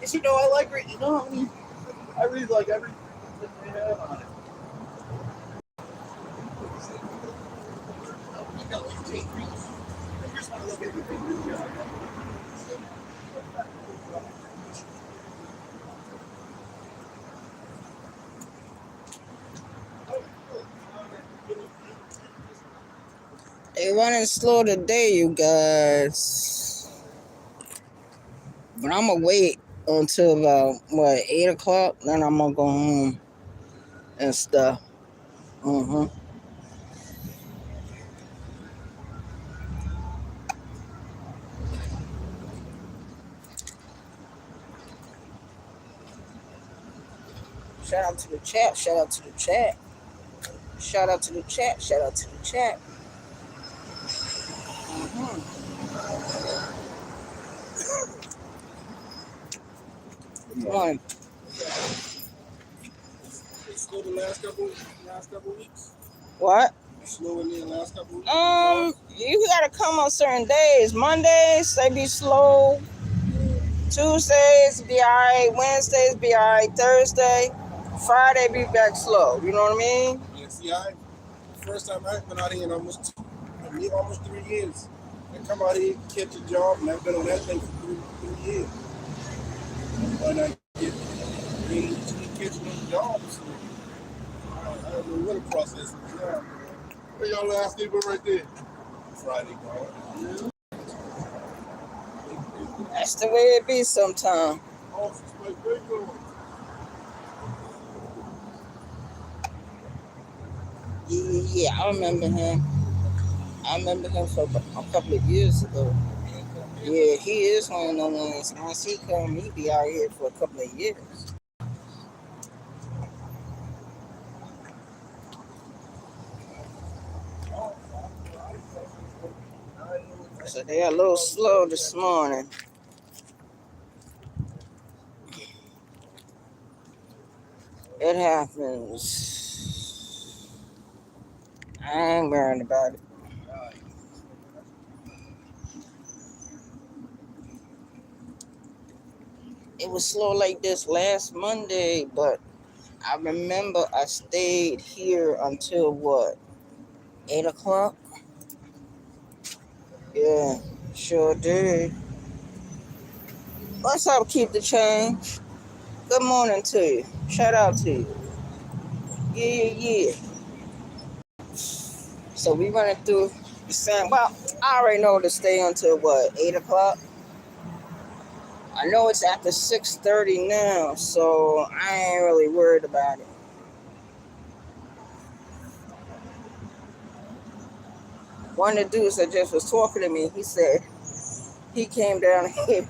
Yes, you know, I like it. You know, I really like everything they have on it. They running slow today, you guys. But I'm gonna wait until about 8 o'clock. Then I'm gonna go home and stuff. Shout out to the chat. Shout out to the chat. Shout out to the chat. Shout out to the chat. Come on. Slow the last couple weeks. What? Slow in the last couple weeks. You gotta come on certain days. Mondays they be slow. Tuesdays be alright. Wednesdays be alright. Thursday, Friday be back slow. You know what I mean? Yeah, see, first time I've been out here in almost 3 years. I come out here, catch a job, and I've been on that thing for three years. And I get catching those jobs. So I don't know what the process is now. Where y'all last sleeping right there? Friday, gone. That's the way it be sometimes. Yeah, I remember him. I remember him for a couple of years ago. Yeah, he is one of the ones. Once he come, he be out here for a couple of years. So they are a little slow this morning. It happens. I ain't worrying about it. It was slow like this last Monday, but I remember I stayed here until 8 o'clock? Yeah, sure did. What's up, Keep the Change? Good morning to you. Shout out to you. Yeah. So we running through the same. Well, I already know to stay until 8 o'clock. I know it's after 6:30 now, so I ain't really worried about it. One of the dudes that just was talking to me, he said he came down here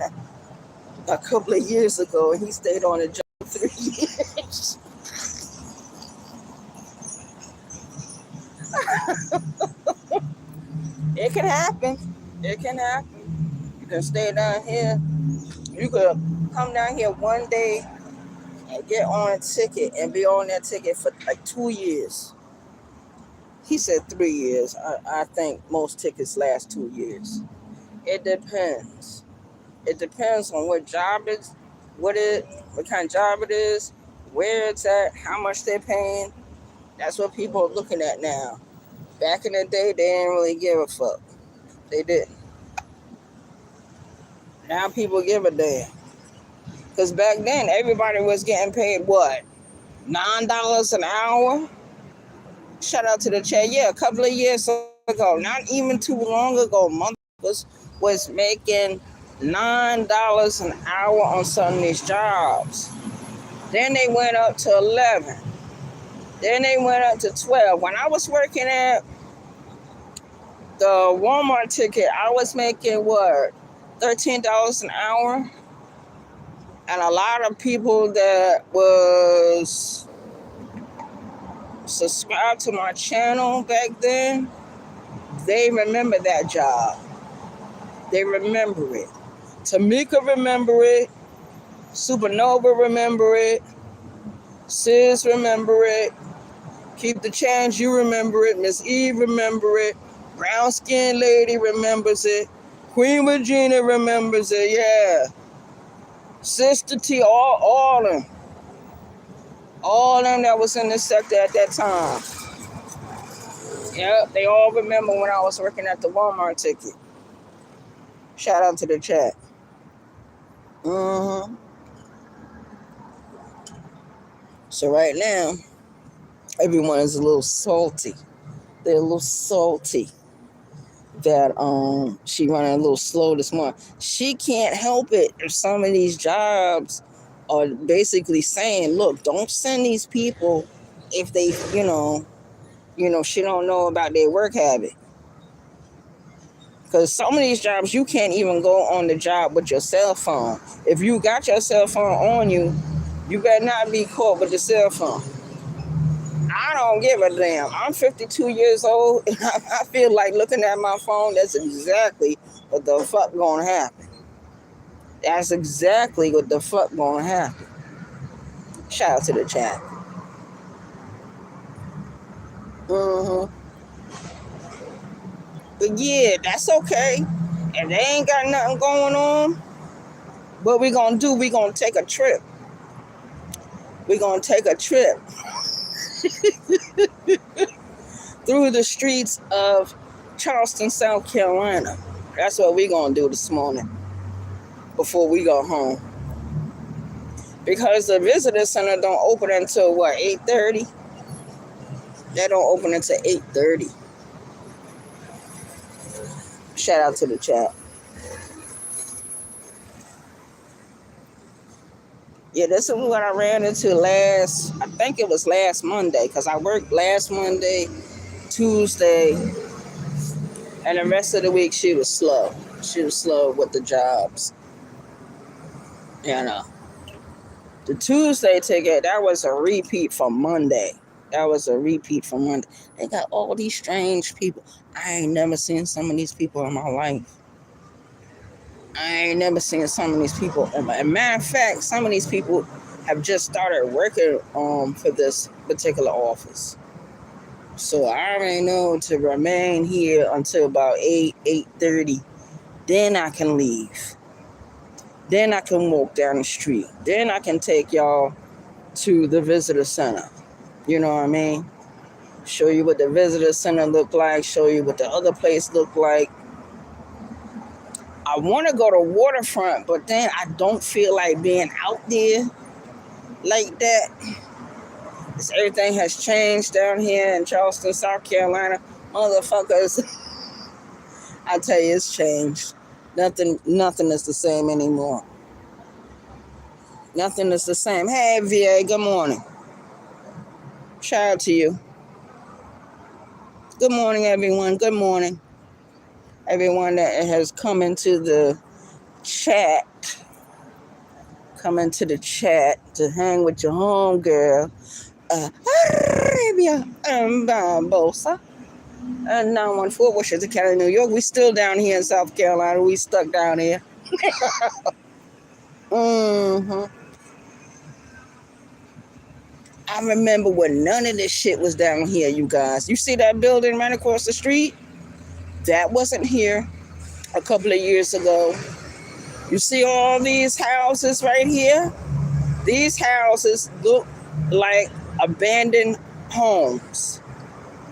a couple of years ago and he stayed on the job 3 years. It can happen. It can happen. You can stay down here. You could come down here one day and get on a ticket and be on that ticket for like 2 years. He said 3 years. I think most tickets last 2 years. It depends. It depends on what job it's, what kind of job it is, where it's at, how much they're paying. That's what people are looking at now. Back in the day, they didn't really give a fuck. They didn't. Now people give a damn. Because back then, everybody was getting paid what? $9 an hour? Shout out to the chat. Yeah, a couple of years ago, not even too long ago, motherfuckers was making $9 an hour on some of these jobs. Then they went up to 11. Then they went up to 12. When I was working at the Walmart ticket, I was making $13 an hour. And a lot of people that was subscribed to my channel back then, they remember that job. They remember it. Tamika remember it. Supernova remember it. Sis remember it. Keep the Change, you remember it. Miss Eve remember it. Brown Skin Lady remembers it. Queen Regina remembers it. Yeah. Sister T, all them that was in this sector at that time. Yep, they all remember when I was working at the Walmart ticket. Shout out to the chat. Mm-hmm. So right now, everyone is a little salty. They're a little salty that she running a little slow this morning. She can't help it if some of these jobs are basically saying, look, don't send these people if they, she don't know about their work habit. Because some of these jobs, you can't even go on the job with your cell phone. If you got your cell phone on you, you better not be caught with the cell phone. I don't give a damn. I'm 52 years old, and I feel like looking at my phone, that's exactly what the fuck gonna happen. That's exactly what the fuck gonna happen. Shout out to the chat. Mm-hmm. But yeah, that's okay. If they ain't got nothing going on, what we gonna do, we gonna take a trip. We're going to take a trip through the streets of Charleston, South Carolina. That's what we're going to do this morning before we go home. Because the visitor center don't open until, 8:30? They don't open until 8:30. Shout out to the chat. Yeah, this is what I ran into I think it was last Monday, because I worked last Monday, Tuesday, and the rest of the week she was slow. She was slow with the jobs. The Tuesday ticket, that was a repeat from Monday. They got all these strange people. I ain't never seen some of these people in my life. Matter of fact, some of these people have just started working for this particular office. So I already know to remain here until about 8:30. Then I can leave. Then I can walk down the street. Then I can take y'all to the visitor center. You know what I mean? Show you what the visitor center look like. Show you what the other place look like. I want to go to Waterfront, but then I don't feel like being out there like that. Because everything has changed down here in Charleston, South Carolina. Motherfuckers, I tell you, it's changed. Nothing is the same anymore. Nothing is the same. Hey, VA, good morning. Shout out to you. Good morning, everyone. Good morning. Everyone that has come into the chat. Come into the chat to hang with your homegirl. Arabia Bosa. 914 Washington County, New York. We still down here in South Carolina. We stuck down here. Mm-hmm. I remember when none of this shit was down here, you guys. You see that building right across the street? That wasn't here a couple of years ago. You see all these houses right here? These houses look like abandoned homes.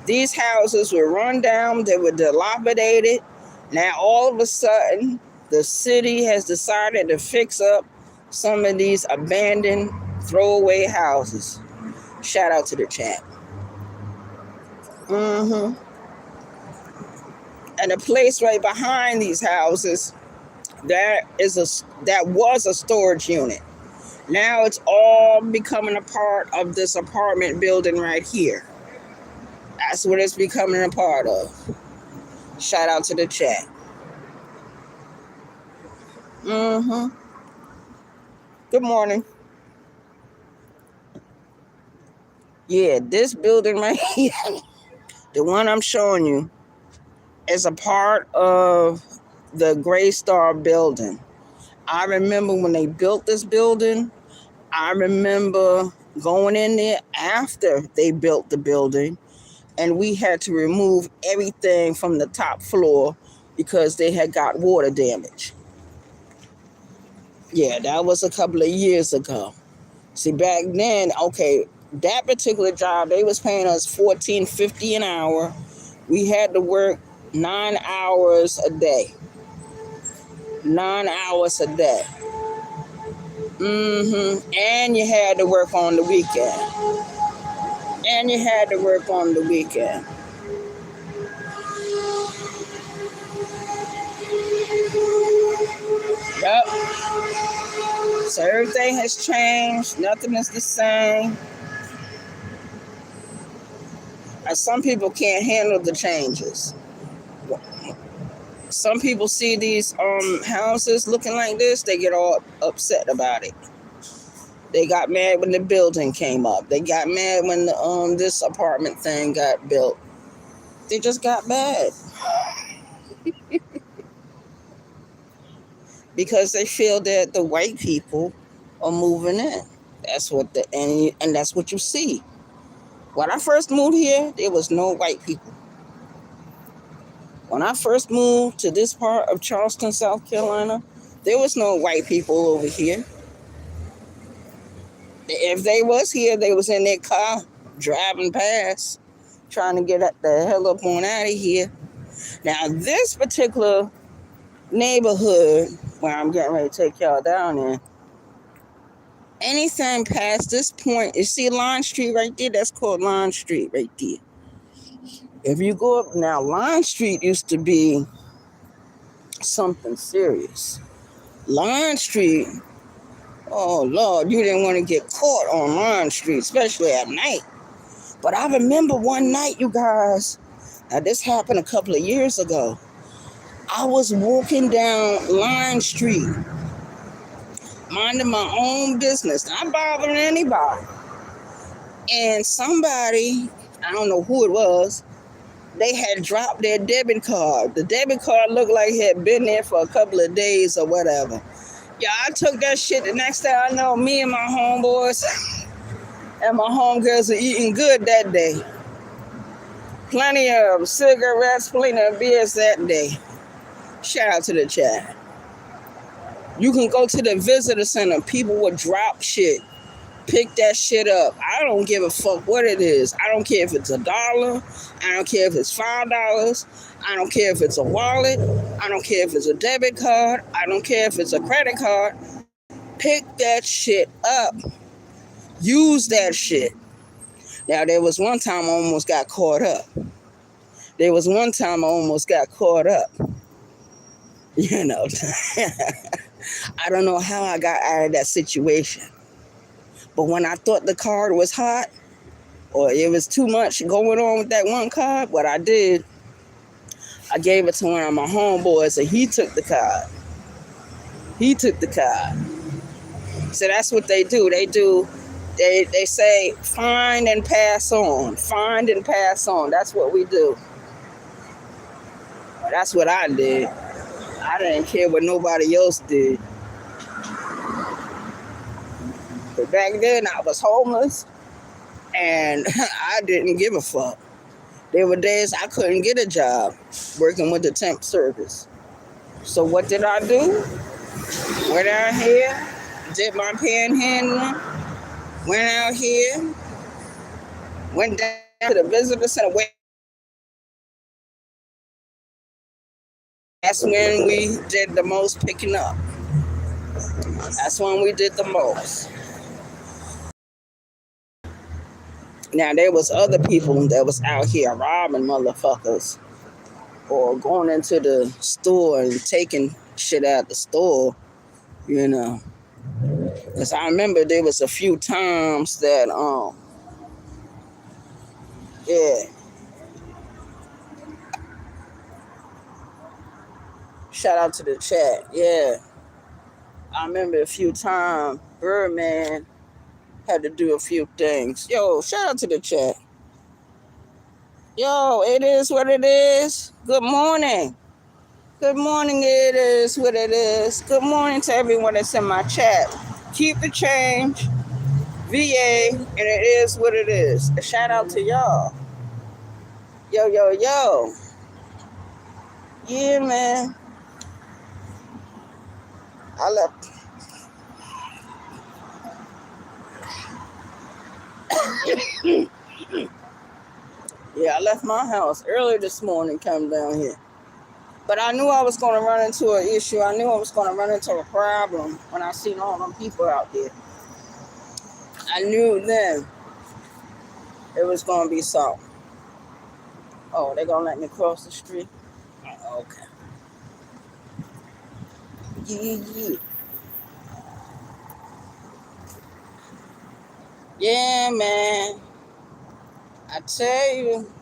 These houses were run down. They were dilapidated. Now, all of a sudden, the city has decided to fix up some of these abandoned throwaway houses. Shout out to the chat. Mm-hmm. And the place right behind these houses, that was a storage unit. Now it's all becoming a part of this apartment building right here. That's what it's becoming a part of. Shout out to the chat. Mm-hmm. Good morning. Yeah, this building right here, the one I'm showing you, is a part of the Gray Star building. I remember when they built this building, I remember going in there after they built the building, and we had to remove everything from the top floor because they had got water damage. Yeah, that was a couple of years ago. See, back then, okay, that particular job, they was paying us $14.50 an hour. We had to work 9 hours a day. 9 hours a day. And you had to work on the weekend. And you had to work on the weekend. Yep. So everything has changed. Nothing is the same. And some people can't handle the changes. Some people see these houses looking like this, they get all upset about it. They got mad when the building came up. They got mad when the, this apartment thing got built. They just got mad because they feel that the white people are moving in. That's what and that's what you see. When I first moved here, there was no white people. When I first moved to this part of Charleston, South Carolina, there was no white people over here. If they was here, they was in their car driving past, trying to get the hell up on out of here. Now, this particular neighborhood where I'm getting ready to take y'all down in, anything past this point, you see Line Street right there? That's called Line Street right there. If you go up now, Line Street used to be something serious. Line Street, oh Lord, you didn't want to get caught on Line Street, especially at night. But I remember one night, you guys, now this happened a couple of years ago. I was walking down Line Street, minding my own business, not bothering anybody. And somebody, I don't know who it was, they had dropped their debit card. The debit card looked like it had been there for a couple of days or whatever. Yeah, I took that shit. The next thing I know, me and my homeboys and my homegirls are eating good that day. Plenty of cigarettes, plenty of beers that day. Shout out to the chat. You can go to the visitor center. People would drop shit. Pick that shit up. I don't give a fuck what it is. I don't care if it's $1. I don't care if it's $5. I don't care if it's a wallet. I don't care if it's a debit card. I don't care if it's a credit card. Pick that shit up. Use that shit. Now, there was one time I almost got caught up. You know, I don't know how I got out of that situation. But when I thought the card was hot, or it was too much going on with that one card, what I did, I gave it to one of my homeboys, and he took the card. So that's what they do. They say, find and pass on. Find and pass on. That's what we do. That's what I did. I didn't care what nobody else did. But back then, I was homeless, and I didn't give a fuck. There were days I couldn't get a job working with the temp service. So what did I do? Went out here, did my panhandling, went out here, went down to the visitor center. That's when we did the most picking up. That's when we did the most. Now, there was other people that was out here robbing motherfuckers or going into the store and taking shit out the store, you know. Because I remember there was a few times that, yeah. Shout out to the chat, yeah. I remember a few times Birdman had to do a few things. Yo, shout out to the chat. Yo, it is what it is. Good morning. Good morning, it is what it is. Good morning to everyone that's in my chat. Keep the change. VA, and it is what it is. A shout out to y'all. Yo, yo, yo. Yeah, man. I left. Yeah, I left my house early this morning, come down here. But I knew I was going to run into an issue. I knew I was going to run into a problem when I seen all them people out there. I knew then it was going to be something. Oh, they going to let me cross the street? Oh, okay. Yeah. Yeah, man. I tell you.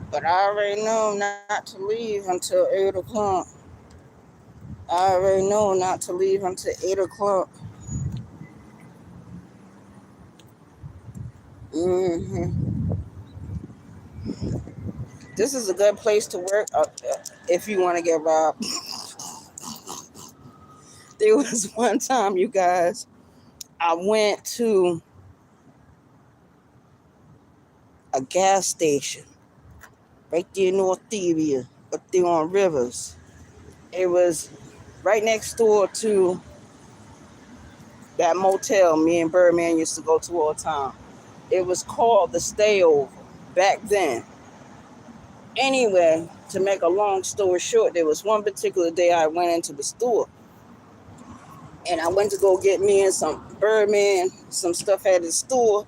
But I already know not to leave until 8 o'clock. I already know not to leave until 8 o'clock. hmm This is a good place to work if you want to get robbed. There was one time, you guys, I went to a gas station right there in North Theria, up there on Rivers. It was right next door to that motel me and Birdman used to go to all the time. It was called the Stayover back then. Anyway, to make a long story short, there was one particular day I went into the store and I went to go get me and some Birdman, some stuff at the store,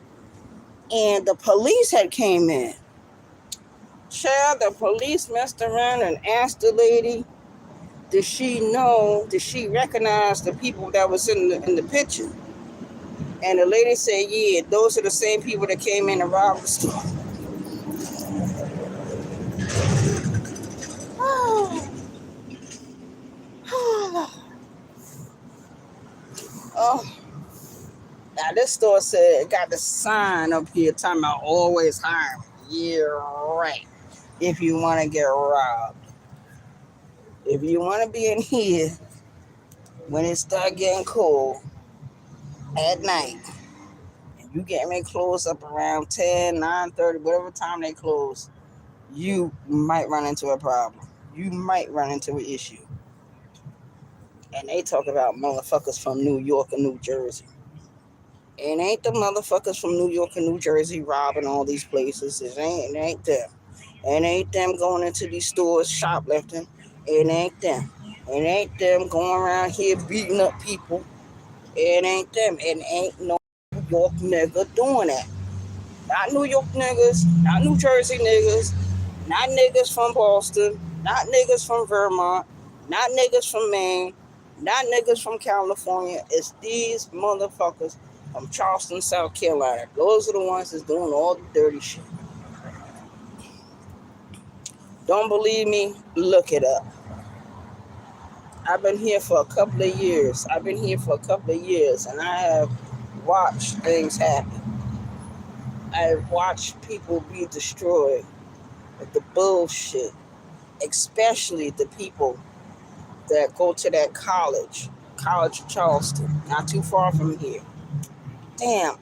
and the police had came in. Child, the police messed around and asked the lady, did she recognize the people that was in the picture? And the lady said, yeah, those are the same people that came in and robbed the store. Oh, now this store said it got the sign up here talking about always hiring. Yeah, right. If you want to get robbed. If you want to be in here when it start getting cold at night, and you get me close up around 10, 9:30, whatever time they close, you might run into a problem. You might run into an issue. And they talk about motherfuckers from New York and New Jersey. It ain't the motherfuckers from New York and New Jersey robbing all these places. It ain't them. It ain't them going into these stores shoplifting. It ain't them. It ain't them going around here beating up people. It ain't them. It ain't no New York nigga doing that. Not New York niggas, not New Jersey niggas, not niggas from Boston, not niggas from Vermont, not niggas from Maine, not niggas from California. It's these motherfuckers from Charleston, South Carolina. Those are the ones that's doing all the dirty shit. Don't believe me? Look it up. I've been here for a couple of years. And I have watched things happen. I have watched people be destroyed with the bullshit, especially the people that go to that college of Charleston, not too far from here. Damn,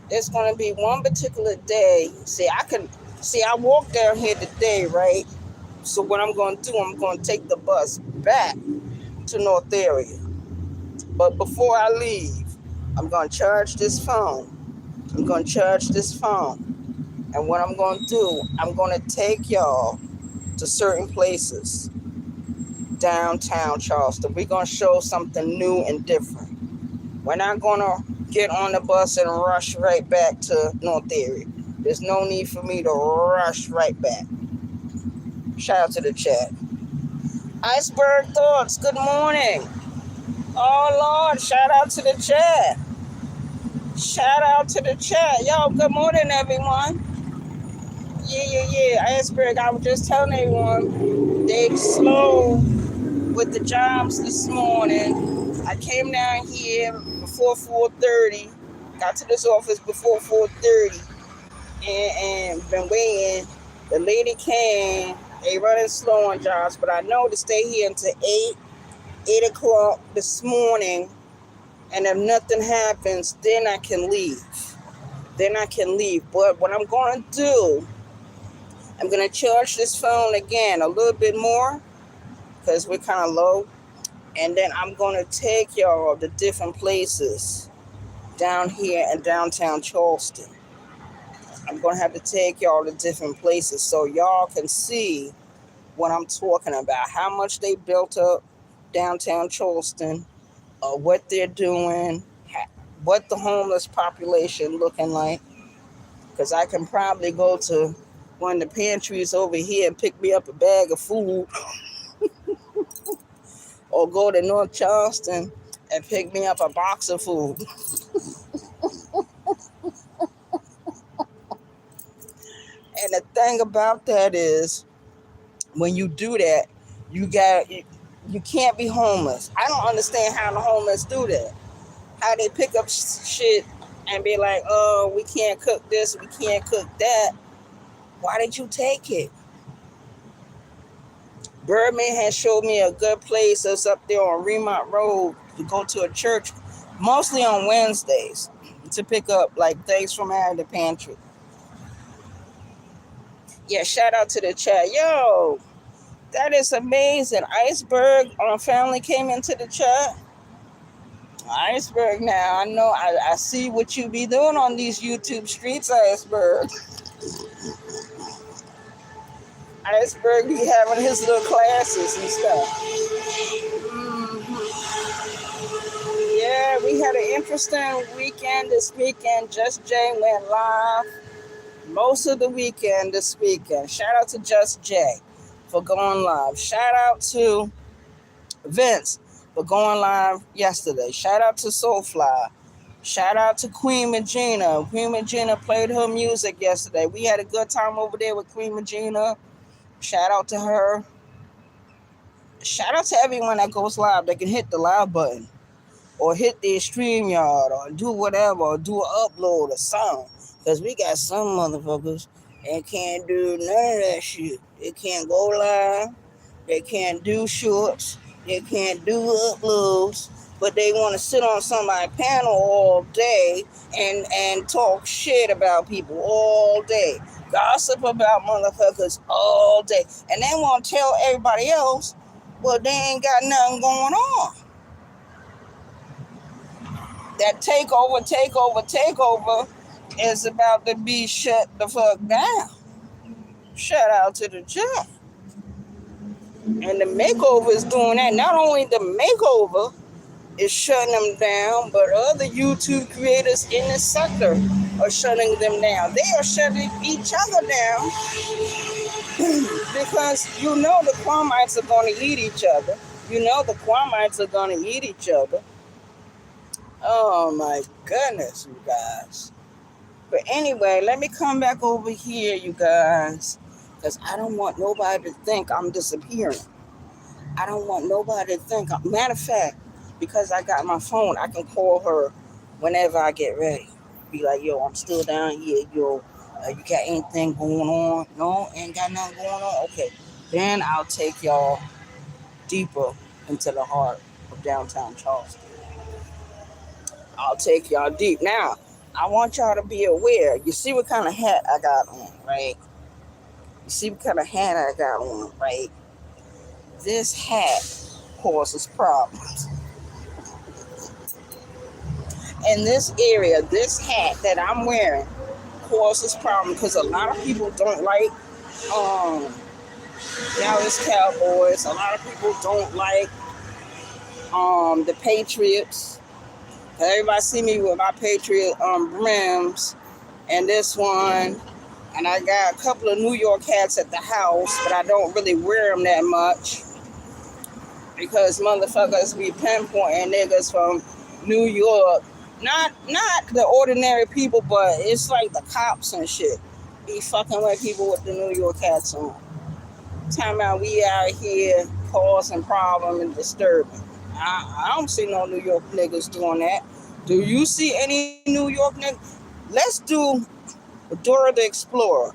there's gonna be one particular day. I walked down here today, right? So what I'm gonna do, I'm gonna take the bus back to North Area. But before I leave, I'm gonna charge this phone. And what I'm gonna do, I'm gonna take y'all to certain places downtown Charleston. We're gonna show something new and different. We're not gonna get on the bus and rush right back to North Area. There's no need for me to rush right back. Shout out to the chat. Iceberg Thoughts, good morning. Oh Lord, shout out to the chat. Yo, good morning, everyone. Yeah. Iceberg, I was just telling everyone, they slow with the jobs this morning. I came down here before 4:30, got to this office before 4:30, and been waiting. The lady came. They running slow on jobs, but I know to stay here until 8 o'clock this morning, and if nothing happens, then I can leave. But what I'm going to do, I'm going to charge this phone again a little bit more because we're kind of low. And then I'm going to take y'all to different places down here in downtown Charleston. I'm going to have to take y'all to different places so y'all can see what I'm talking about, how much they built up downtown Charleston, what they're doing, what the homeless population looking like. Because I can probably go to one of the pantries over here and pick me up a bag of food, or go to North Charleston and pick me up a box of food. And the thing about that is, when you do that, you can't be homeless. I don't understand how the homeless do that. How they pick up shit and be like, oh, we can't cook this, we can't cook that. Why did you take it? Birdman has showed me a good place that's up there on Remont Road to go to a church, mostly on Wednesdays, to pick up like things from out of the pantry. Yeah, shout out to the chat. Yo, that is amazing. Iceberg family came into the chat. Iceberg, now I know I see what you be doing on these YouTube streets, Iceberg. Iceberg be having his little classes and stuff. Yeah, we had an interesting weekend this weekend. Just Jay went live most of the weekend this weekend. Shout out to Just Jay for going live. Shout out to Vince for going live yesterday. Shout out to Soulfly. Shout out to Queen Regina. Queen Regina played her music yesterday. We had a good time over there with Queen Regina. Shout out to her. Shout out to everyone that goes live. They can hit the live button or hit the StreamYard or do whatever or do an upload or something. Because we got some motherfuckers that can't do none of that shit. They can't go live. They can't do shorts. They can't do uploads. But they want to sit on somebody's panel all day and talk shit about people all day. Gossip about motherfuckers all day. And they want to tell everybody else, well, they ain't got nothing going on. That takeover is about to be shut the fuck down. Shout out to the chat. And the makeover is doing that. Not only the makeover is shutting them down, but other YouTube creators in the sector are shutting them down. They are shutting each other down because the Kwamites are going to eat each other. The Kwamites are going to eat each other. Oh my goodness, you guys. But anyway, let me come back over here, you guys, because I don't want nobody to think I'm disappearing. I don't want nobody to think. Matter of fact, because I got my phone, I can call her whenever I get ready. Be like, yo, I'm still down here. Yo, you got anything going on? No, ain't got nothing going on? Okay. Then I'll take y'all deeper into the heart of downtown Charleston. I'll take y'all deep. Now, I want y'all to be aware. You see what kind of hat I got on, right? This hat causes problems. In this area, this hat that I'm wearing causes problems because a lot of people don't like Dallas Cowboys. A lot of people don't like the Patriots. Everybody see me with my Patriot brims and this one. And I got a couple of New York hats at the house, but I don't really wear them that much because motherfuckers be pinpointing niggas from New York. Not the ordinary people, but it's like the cops and shit. Be fucking with people with the New York hats on. Talking about we out here causing problem and disturbing. I don't see no New York niggas doing that. Do you see any New York niggas? Let's do Dora the Explorer.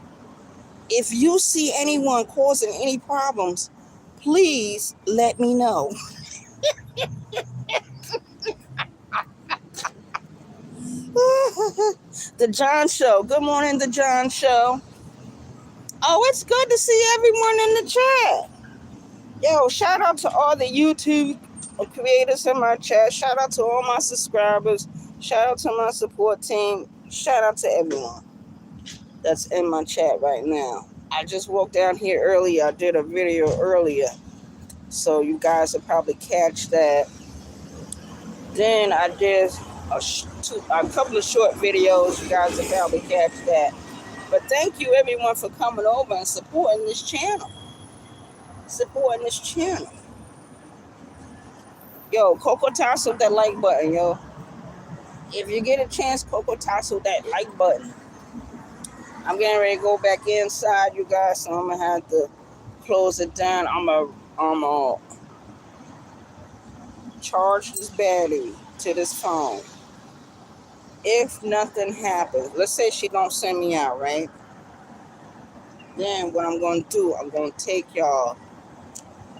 If you see anyone causing any problems, please let me know. The John Show. Good morning, The John Show. Oh, it's good to see everyone in the chat. Yo, shout out to all the YouTube creators in my chat. Shout out to all my subscribers. Shout out to my support team. Shout out to everyone that's in my chat right now. I just walked down here earlier. I did a video earlier, so you guys will probably catch that. Then I did a couple of short videos. You guys will probably catch that. But thank you everyone for coming over and supporting this channel. Yo, Coco Tasso that like button, yo. If you get a chance, Coco Tasso that like button. I'm getting ready to go back inside, you guys, so I'm gonna have to close it down. I'm gonna charge this battery to this phone. If nothing happens, let's say she don't send me out, right? Then what I'm gonna do, I'm gonna take y'all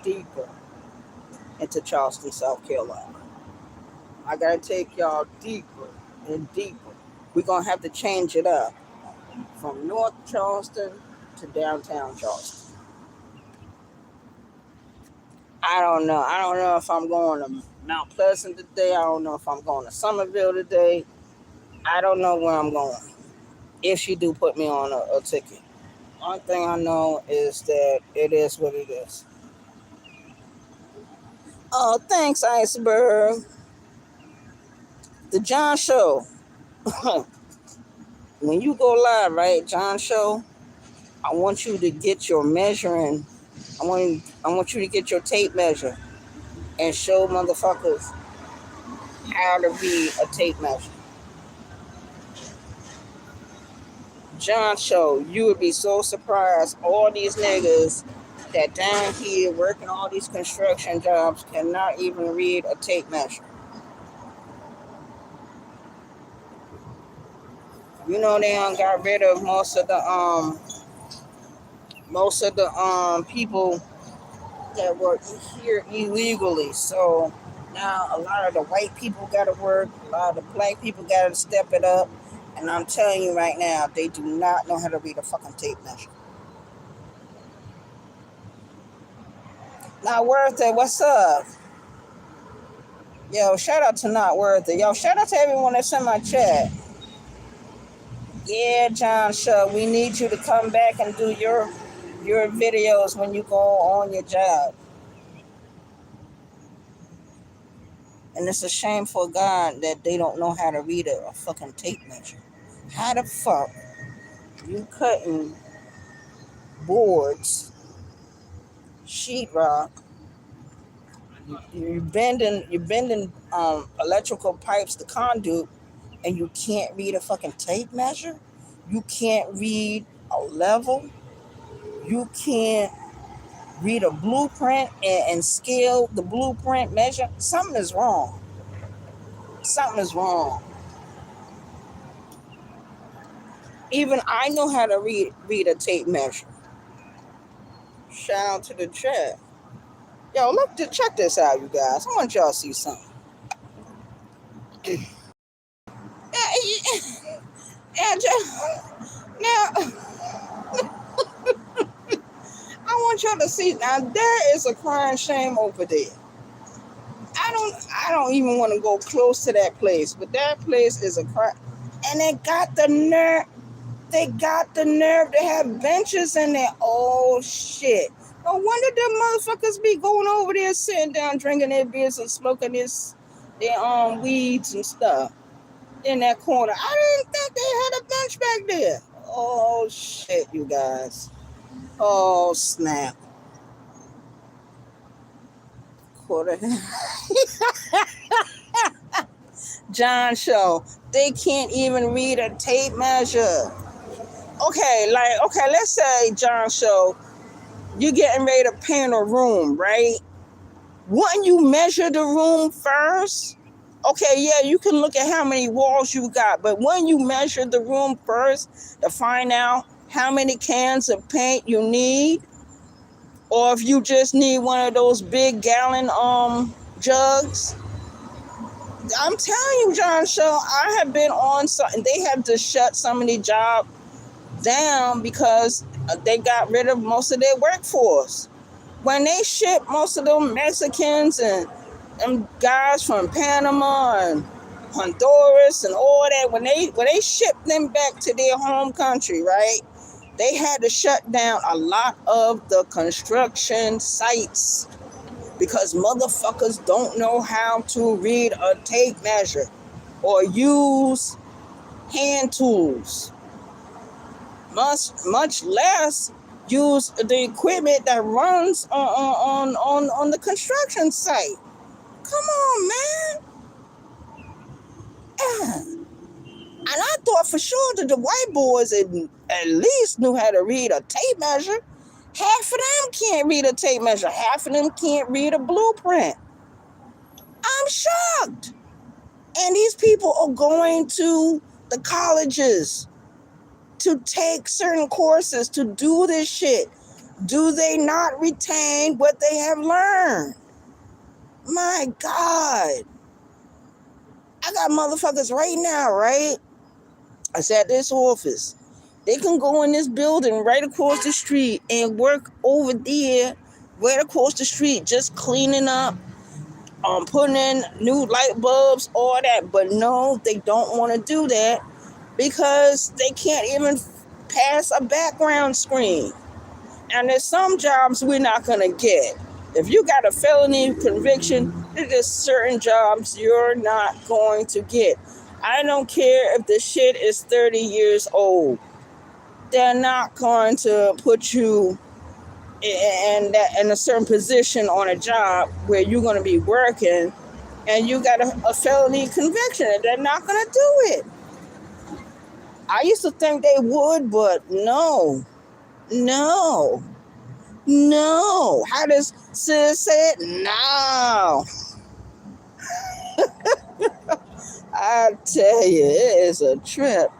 deeper into Charleston, South Carolina. I gotta take y'all deeper and deeper. We're gonna have to change it up from North Charleston to downtown Charleston. I don't know. I don't know if I'm going to Mount Pleasant today. I don't know if I'm going to Somerville today. I don't know where I'm going. If she do put me on a ticket. One thing I know is that it is what it is. Oh, thanks, Iceberg. The John Show. When you go live, right, John Show, I want you to get your measuring. I want you to get your tape measure and show motherfuckers how to read a tape measure. John Show, you would be so surprised. All these niggas that down here working all these construction jobs cannot even read a tape measure. You know they done got rid of most of the people that work here illegally. So now a lot of the white people got to work. A lot of the black people got to step it up. And I'm telling you right now, they do not know how to read a fucking tape measure. Not worth it. What's up? Yo, shout out to Not Worth It. Yo, shout out to everyone that's in my chat. Yeah, John Show, we need you to come back and do your videos when you go on your job. And it's a shame for God that they don't know how to read a fucking tape measure. How the fuck you cutting boards, sheetrock, you're bending electrical pipes, the conduit, and you can't read a fucking tape measure? You can't read a level? You can't read a blueprint and scale the blueprint measure? Something is wrong. Something is wrong. Even I know how to read a tape measure. Shout out to the chat. Yo, look, check this out, you guys. I want y'all to see something. Now, I want y'all to see. Now, there is a crying shame over there. I don't even want to go close to that place, but that place is a cry. And they got the nerve. They got the nerve to have benches in there. Oh shit! No wonder the motherfuckers be going over there, sitting down, drinking their beers and smoking their weeds and stuff in that corner. I didn't think they had a bench back there. Oh shit, you guys! Oh snap! Quarter. John Show, they can't even read a tape measure. Okay, let's say, John Show, you're getting ready to paint a room, right? Wouldn't you measure the room first? Okay, yeah, you can look at how many walls you got, but wouldn't you measure the room first to find out how many cans of paint you need? Or if you just need one of those big gallon jugs? I'm telling you, John Show, I have been on something. They have to shut some of the jobs down because they got rid of most of their workforce. When they ship most of them Mexicans and them guys from Panama and Honduras and all that, when they shipped them back to their home country, right? They had to shut down a lot of the construction sites because motherfuckers don't know how to read a tape measure or use hand tools, much less use the equipment that runs on the construction site. Come on, man. And I thought for sure that the white boys at least knew how to read a tape measure. Half of them can't read a tape measure. Half of them can't read a blueprint. I'm shocked. And these people are going to the colleges to take certain courses to do this shit. Do they not retain what they have learned? My God. I got motherfuckers right now, right? I was at this office. They can go in this building right across the street and work over there right across the street, just cleaning up, putting in new light bulbs, all that. But no, they don't want to do that because they can't even pass a background screen. And there's some jobs we're not going to get. If you got a felony conviction, there's certain jobs you're not going to get. I don't care if the shit is 30 years old. They're not going to put you in a certain position on a job where you're going to be working and you got a felony conviction. They're not going to do it. I used to think they would, but no. How does Sis say it? No. I tell you, it is a trip.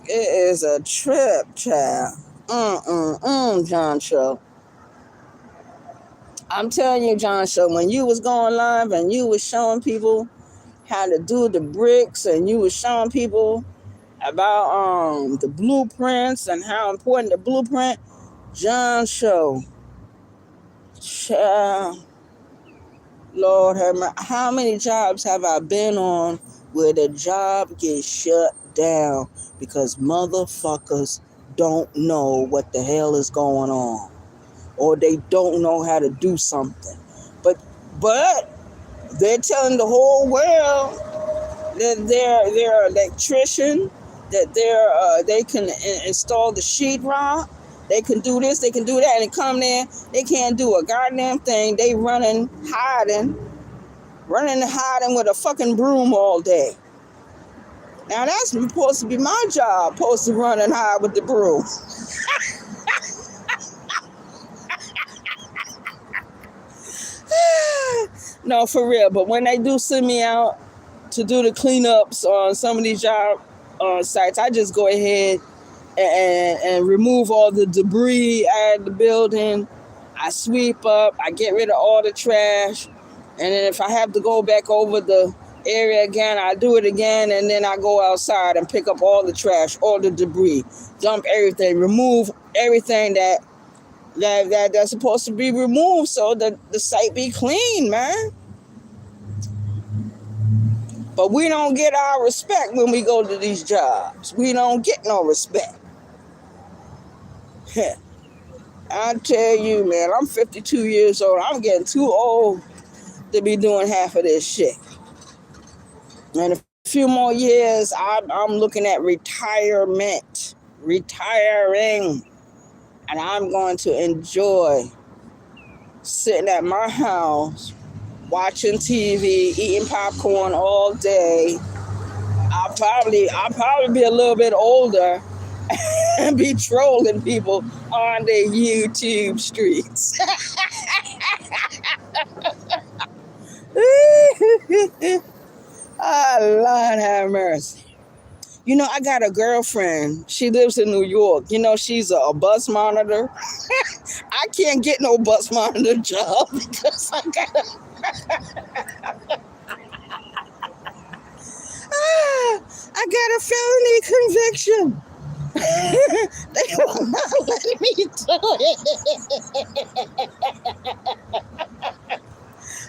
It is a trip, child. John Show. I'm telling you, John Show, when you was going live and you was showing people how to do the bricks and you was showing people about the blueprints and how important the blueprint, John Show. Child. Lord have mercy. How many jobs have I been on where the job gets shut down because motherfuckers don't know what the hell is going on, or they don't know how to do something, but they're telling the whole world that they're an electrician, that they can install the sheetrock, they can do this, they can do that, and they come there, they can't do a goddamn thing. They running hiding with a fucking broom all day. Now that's supposed to be my job, supposed to run and hide with the broom. No, for real. But when they do send me out to do the cleanups on some of these job sites, I just go ahead and remove all the debris out of the building. I sweep up, I get rid of all the trash, and then if I have to go back over the area again, I do it again, and then I go outside and pick up all the trash, all the debris, dump everything, remove everything that's supposed to be removed so that the site be clean, man. But we don't get our respect when we go to these jobs. We don't get no respect. I tell you, man, I'm 52 years old. I'm getting too old to be doing half of this shit. In a few more years, I'm looking at retiring. And I'm going to enjoy sitting at my house, watching TV, eating popcorn all day. I'll probably be a little bit older and be trolling people on the YouTube streets. Oh, Lord have mercy. You know, I got a girlfriend. She lives in New York. You know, she's a bus monitor. I can't get no bus monitor job because I got a felony conviction. They will not let me do it.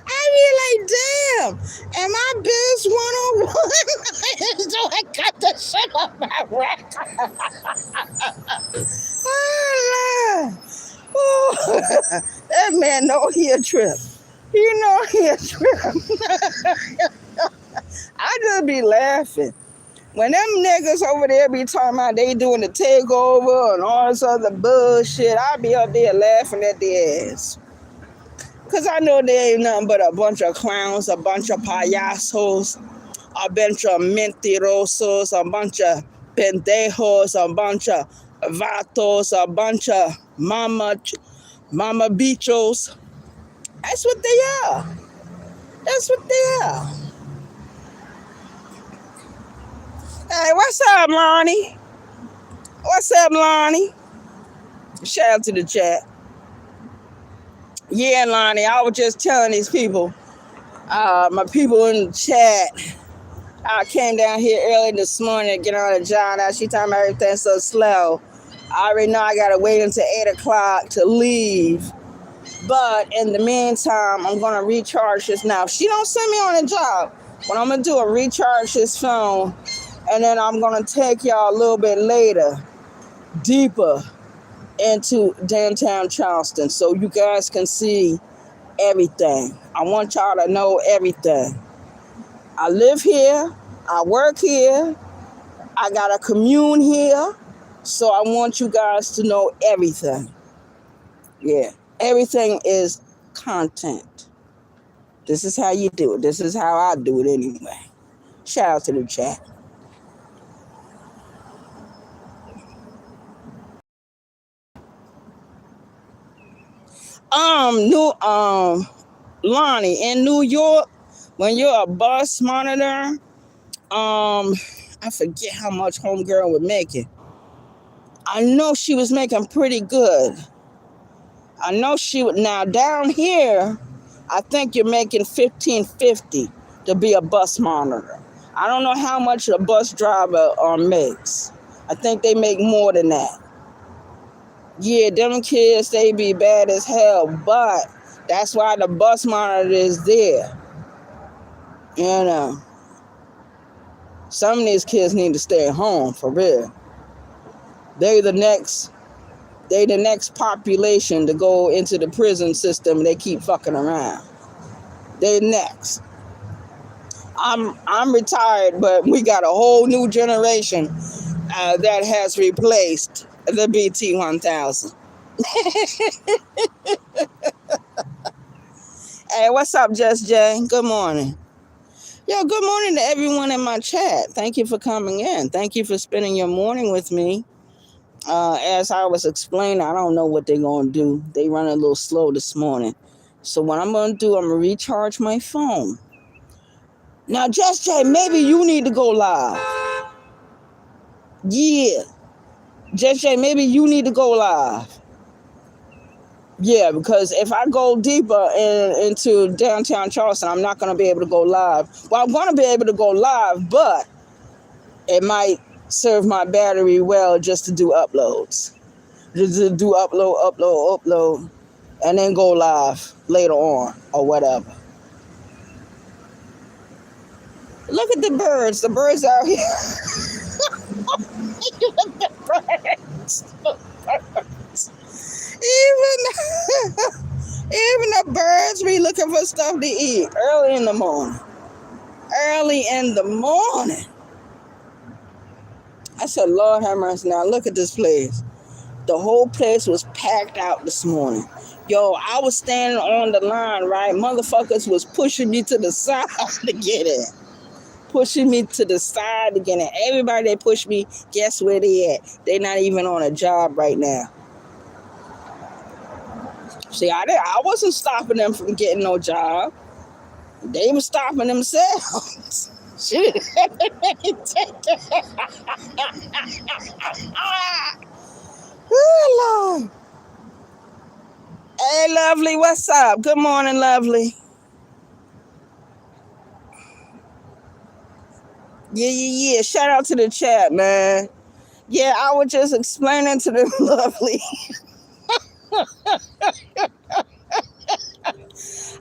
I be like, damn, am I Biz 101? So I got the shit on my record. Oh, that man know he a trip. You know he a trip. I just be laughing. When them niggas over there be talking about they doing the takeover and all this other bullshit, I be up there laughing at their ass. Because I know they ain't nothing but a bunch of clowns, a bunch of payasos, a bunch of mentirosos, a bunch of pendejos, a bunch of vatos, a bunch of mama bichos. That's what they are. That's what they are. Hey, what's up, Lonnie? What's up, Lonnie? Shout out to the chat. Yeah, Lonnie, I was just telling these people, my people in the chat, I came down here early this morning to get on the job. Now she talking about everything so slow. I already know I got to wait until 8 o'clock to leave. But in the meantime, I'm going to recharge this now. If she don't send me on the job, what I'm going to do is recharge this phone, and then I'm going to take y'all a little bit later, deeper into downtown Charleston so you guys can see everything. I want y'all to know everything. I live here. I work here. I got a commune here. So I want you guys to know everything. Yeah. Everything is content. This is how you do it. This is how I do it anyway. Shout out to the chat. Lonnie, in New York, when you're a bus monitor, I forget how much homegirl was making. I know she was making pretty good. I know she would. Now down here, I think you're making $15.50 to be a bus monitor. I don't know how much a bus driver makes. I think they make more than that. Yeah, them kids, they be bad as hell, but that's why the bus monitor is there. You know, some of these kids need to stay at home for real. They the next population to go into the prison system. They keep fucking around. They next. I'm retired, but we got a whole new generation that has replaced the BT 1000. Hey, what's up, Just Jay? Good morning. Yo, good morning to everyone in my chat. Thank you for coming in. Thank you for spending your morning with me. As I was explaining, I don't know what they're going to do. They run a little slow this morning. So what I'm going to do, I'm going to recharge my phone. Now, Just Jay, maybe you need to go live. Yeah. Just Jay, maybe you need to go live. Yeah, because if I go deeper into downtown Charleston, I'm not going to be able to go live. Well, I'm going to be able to go live, but it might serve my battery well just to do uploads. Just to do upload, and then go live later on or whatever. Look at the birds. The birds out here. The birds. Even the birds be looking for stuff to eat early in the morning. Early in the morning. I said, Lord have mercy. Now look at this place. The whole place was packed out this morning. Yo, I was standing on the line, right? Motherfuckers was pushing me to the side to get in. Pushing me to the side to get in. Everybody that pushed me, guess where they at? They not even on a job right now. See, I wasn't stopping them from getting no job. They were stopping themselves. Shit. Oh, Lord. Hey, Lovely, what's up? Good morning, Lovely. Yeah. Shout out to the chat, man. Yeah, I was just explaining to them, Lovely.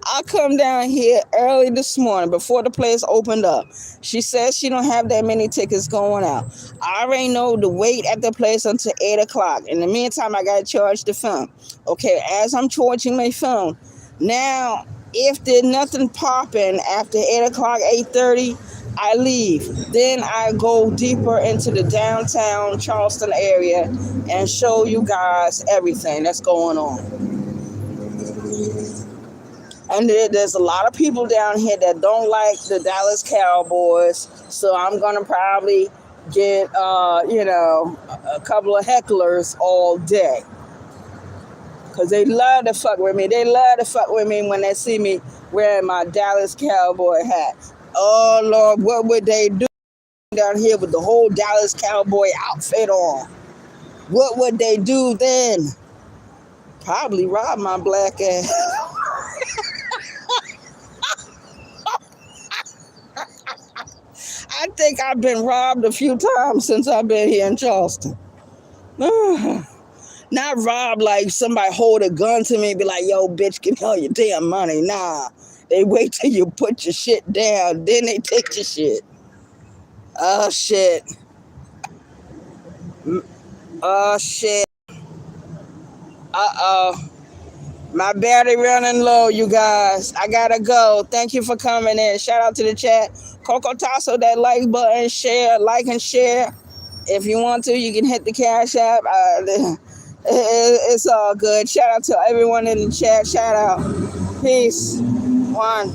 I come down here early this morning before the place opened up. She says she don't have that many tickets going out. I already know to wait at the place until 8 o'clock. In the meantime, I got to charge the phone. Okay, as I'm charging my phone, now, if there's nothing popping after 8 o'clock, 8:30, I leave. Then I go deeper into the downtown Charleston area and show you guys everything that's going on. And there's a lot of people down here that don't like the Dallas Cowboys, so I'm gonna probably get a couple of hecklers all day, cause they love to fuck with me. They love to fuck with me when they see me wearing my Dallas Cowboy hat. Oh Lord, what would they do down here with the whole Dallas Cowboy outfit on? What would they do then? Probably rob my black ass. I think I've been robbed a few times since I've been here in Charleston. Not robbed like somebody hold a gun to me and be like, yo, bitch, give me all your damn money. Nah, they wait till you put your shit down, then they take your shit. Oh, shit. Oh, shit. Uh-oh. My battery running low, you guys. I gotta go. Thank you for coming in. Shout out to the chat. Coco Tasso, that like button, share, like and share. If you want to, you can hit the Cash App. It's all good. Shout out to everyone in the chat. Shout out. Peace. One.